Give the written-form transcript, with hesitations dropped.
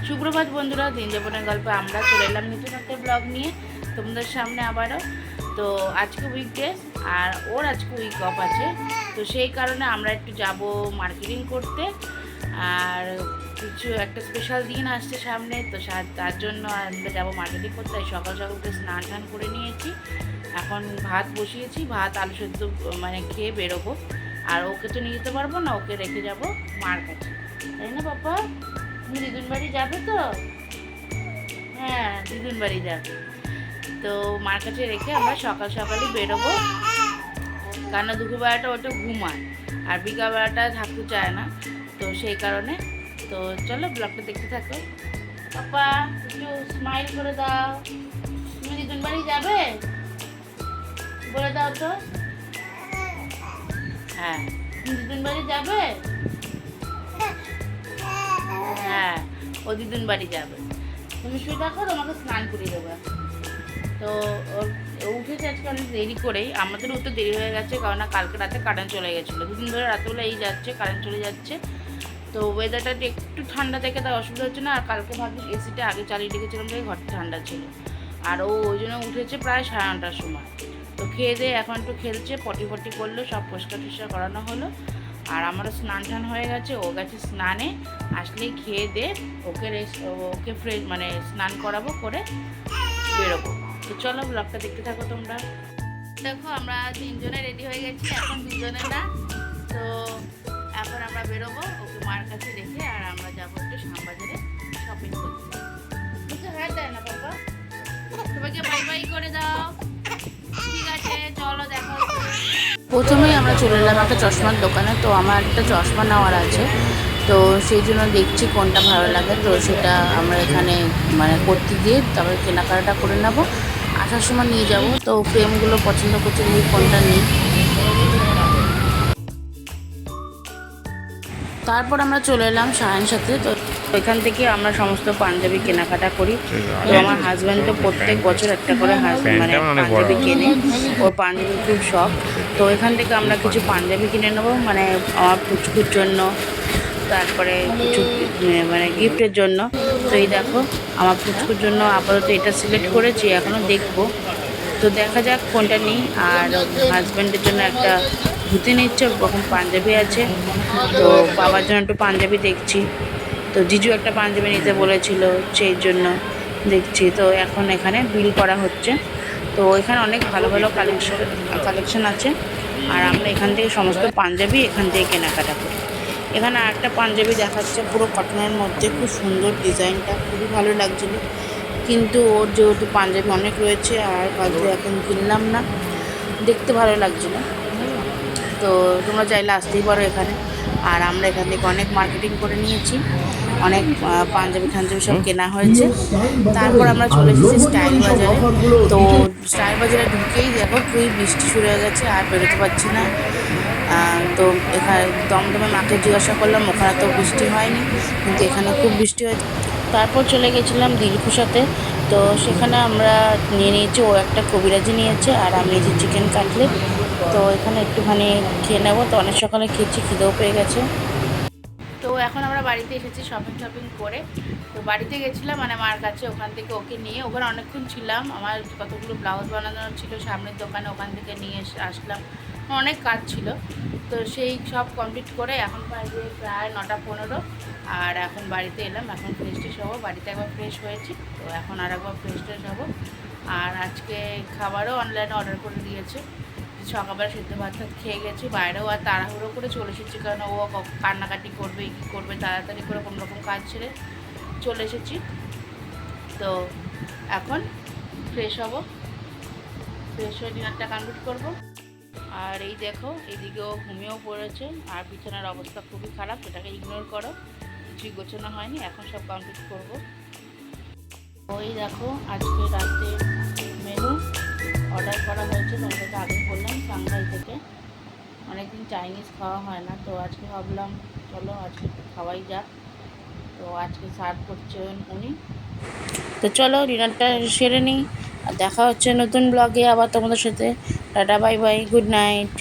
সুপ্রভাত বন্ধুরা, দিন যাপনের গল্পে আমরা চলে এলাম নতুন একটা ব্লগ নিয়ে তোমাদের সামনে আবারও। তো আজকে উইকডেজ আর ওর আজকে উইক অফ আছে, তো সেই কারণে আমরা একটু যাব মার্কেটিং করতে। আর কিছু একটা স্পেশাল দিন আসছে সামনে, তো তার জন্য আমরা যাবো মার্কেটিং করতে। তাই সকাল সকাল উঠে স্নান টান করে নিয়েছি, এখন ভাত বসিয়েছি, ভাত আলু সেদ্ধ মানে খেয়ে বেরোবো। আর ওকে তো নিয়ে যেতে পারবো না, ওকে রেখে যাবো মার কাছে, তাই না পাপা? তুমি দিদুন বাড়ি যাবে তো? হ্যাঁ, দিদুন বাড়ি যাবে। তো মার কাছে রেখে আমরা সকাল সকালই বেরোবো, কারণ দুপুরবেলাটা ওটা ঘুমায় আর বিকালবেলাটা থাকতে চায় না, তো সেই কারণে। তো চলো ব্লগটা দেখতে থাকো। পাপা একটু স্মাইল করে দাও। তুমি দিদুন বাড়ি যাবে বলে দাও তো। হ্যাঁ, তুমি দিদুন বাড়ি যাবে? হ্যাঁ, ও দিদুন বাড়ি যাবে। তুমি শুয়ে থাকো, তোমাকে স্নান করিয়ে দেবো। তো ও উঠেছে আজকে অনেক দেরি করেই, আমাদের উঠতে দেরি হয়ে গেছে, কারণ কালকে রাতে কারেন্ট চলে গেছিলো। দুদিন ধরে রাতেবেলা এই যাচ্ছে, কারেন্ট চলে যাচ্ছে। তো ওয়েদারটা একটু ঠান্ডা থেকে তার অসুবিধা হচ্ছে না। আর কালকে ভাবছি এসিটা আগে চালিয়ে রেখেছিলাম, তাই ঘরটা ঠান্ডা ছিল। আর ও ওই জন্য উঠেছে প্রায় 9:30টার সময়। তো খেয়ে দিয়ে এখন একটু খেলছে, পটি ফটি করলো, সব পরিষ্কার টরিষ্কার করানো হলো। আর আমারও স্নান টান হয়ে গেছে, ও গেছে স্নানে। আসলেই খেয়ে দিয়ে ওকে ফ্রেশ মানে স্নান করাবো, করে বেরোবো। তো চলো ব্লগটা দেখতে থাকো তোমরা। দেখো আমরা 3জনে রেডি হয়ে গেছি, এখন 2জনে না। তো এখন আমরা বেরোবো ওকে মার কাছে রেখে, আর আমরা যাবো একটু শ্যামবাজারে শপিং করতে। বুঝতে হাত দেয় না বাবা, সবাইকে বাই বাই করে দাও। ঠিক আছে, চলো দেখা হচ্ছে। প্রথমেই আমরা চলে এলাম একটা চশমার দোকানে। তো আমার একটা চশমা নেওয়ার আছে, তো সেই জন্য দেখছি কোনটা ভালো লাগে। তো সেটা আমরা এখানে মানে করতে দিয়ে তারপরে কেনাকাটা করে নেব, আসার সময় নিয়ে যাব। তো ফ্রেমগুলো পছন্দ করতে নিয়ে কোনটা নিই। তারপর আমরা চলে এলাম শাহান সাথে। তো ওইখান থেকে আমরা সমস্ত পাঞ্জাবি কেনাকাটা করি। তো আমার হাজব্যান্ড তো প্রত্যেক বছর একটা করে মানে পাঞ্জাবি কেনে, ওর পাঞ্জাবির খুব শখ। তো এখান থেকে আমরা কিছু পাঞ্জাবি কিনে নেবো, মানে আমার পুচকুর জন্য, তারপরে কিছু মানে গিফটের জন্য। তো এই দেখো আমার পুচকুর জন্য আপাতত এটা সিলেক্ট করেছি, এখনও দেখবো। তো দেখা যাক কোনটা নিই। আর হাজব্যান্ডের জন্য একটা ধুতি নিচ্ছে, ওরকম পাঞ্জাবি আছে। তো বাবার জন্য একটু পাঞ্জাবি দেখছি। তো জিজু একটা পাঞ্জাবি নিতে বলেছিল, সেই জন্য দেখছি। তো এখন এখানে বিল করা হচ্ছে। তো এখানে অনেক ভালো ভালো কালেকশন আছে, আর আমরা এখান থেকে সমস্ত পাঞ্জাবি এখান থেকে কেনাকাটা করি। এখানে আরেকটা পাঞ্জাবি দেখাচ্ছে পুরো কটনের মধ্যে, খুব সুন্দর ডিজাইনটা, খুবই ভালো লাগছিলো। কিন্তু ওর যেহেতু পাঞ্জাবি অনেক রয়েছে, আর কাজে এখন কিনলাম না, দেখতে ভালো লাগছিলো। তো তোমরা চাইলে আসতেই পারো এখানে। আর আমরা এখান থেকে অনেক মার্কেটিং করে নিয়েছি, অনেক পাঞ্জাবি ঠাঞ্জাবি সব কেনা হয়েছে। তারপর আমরা চলে এসেছি স্টাইল বাজারে। তো স্টাইল বাজারে ঢুকেই দেখো খুবই বৃষ্টি শুরু হয়ে গেছে, আর বেরোতে পারছি না। তো এখানে দমদমে মাকে জিজ্ঞাসা করলাম, ওখানে তো বৃষ্টি হয়নি, কিন্তু এখানে খুব বৃষ্টি হয়েছে। তারপর চলে গেছিলাম দিলখুশাতে। তো সেখানে আমরা নিয়ে নিয়েছি, ও একটা কবিরাজি নিয়েছে, আর আমি যে চিকেন কাটলেট। তো এখানে একটুখানি খেয়ে নেবো। তো অনেক সকালে খেয়েছি, খিদেও পেয়ে গেছে। তো এখন আমরা বাড়িতে এসেছি শপিং করে। তো বাড়িতে গেছিলাম মানে মার কাছে, ওখান থেকে ওকে নিয়ে ওখানে অনেকক্ষণ ছিলাম। আমার কতগুলো ব্লাউজ বানানো ছিল সামনের দোকানে, ওখান থেকে নিয়ে আসলাম, অনেক কাজ ছিল। তো সেই সব কমপ্লিট করে এখন বাজে প্রায় 9:15। আর এখন বাড়িতে এলাম, এখন ফ্রেশ ট্রেশ হবো। বাড়িতে একবার ফ্রেশ হয়েছি, তো এখন আর একবার ফ্রেশ ট্রেশ হবো। আর আজকে খাবারও অনলাইনে অর্ডার করে দিয়েছে। সকালবেলা সেদ্ধ ভাত খেয়ে গেছি, বাইরেও আর তাড়াহুড়ো করে চলে এসেছি, কারণ ও কান্নাকাটি করবে কী করবে, তাড়াতাড়ি করে কোনো রকম কাজ ছেড়ে চলে এসেছি। তো এখন ফ্রেশ হব, ফ্রেশ হয়ে ডিনারটা কমপ্লিট করবো। আর এই দেখো এদিকেও ঘুমিয়েও পড়েছে, আর বিছানার অবস্থা খুবই খারাপ, সেটাকে ইগনোর করো, কিছুই গোছানো হয়নি, এখন সব কমপ্লিট করবো। ওই দেখো আজকে রাতে মেনু অর্ডার করা হয়েছে, তোমাদেরকে আগে বললাম সাংহাই থেকে। অনেকদিন চাইনিজ খাওয়া হয় না, তো আজকে ভাবলাম চলো আজকে খাওয়াই যাক। তো আজকে সার্ভ করছেন উনি। তো চলো ডিনারটা সেরে নিই, আর দেখা হচ্ছে নতুন ব্লগে আবার তোমাদের সাথে। Tata, bye bye, good night.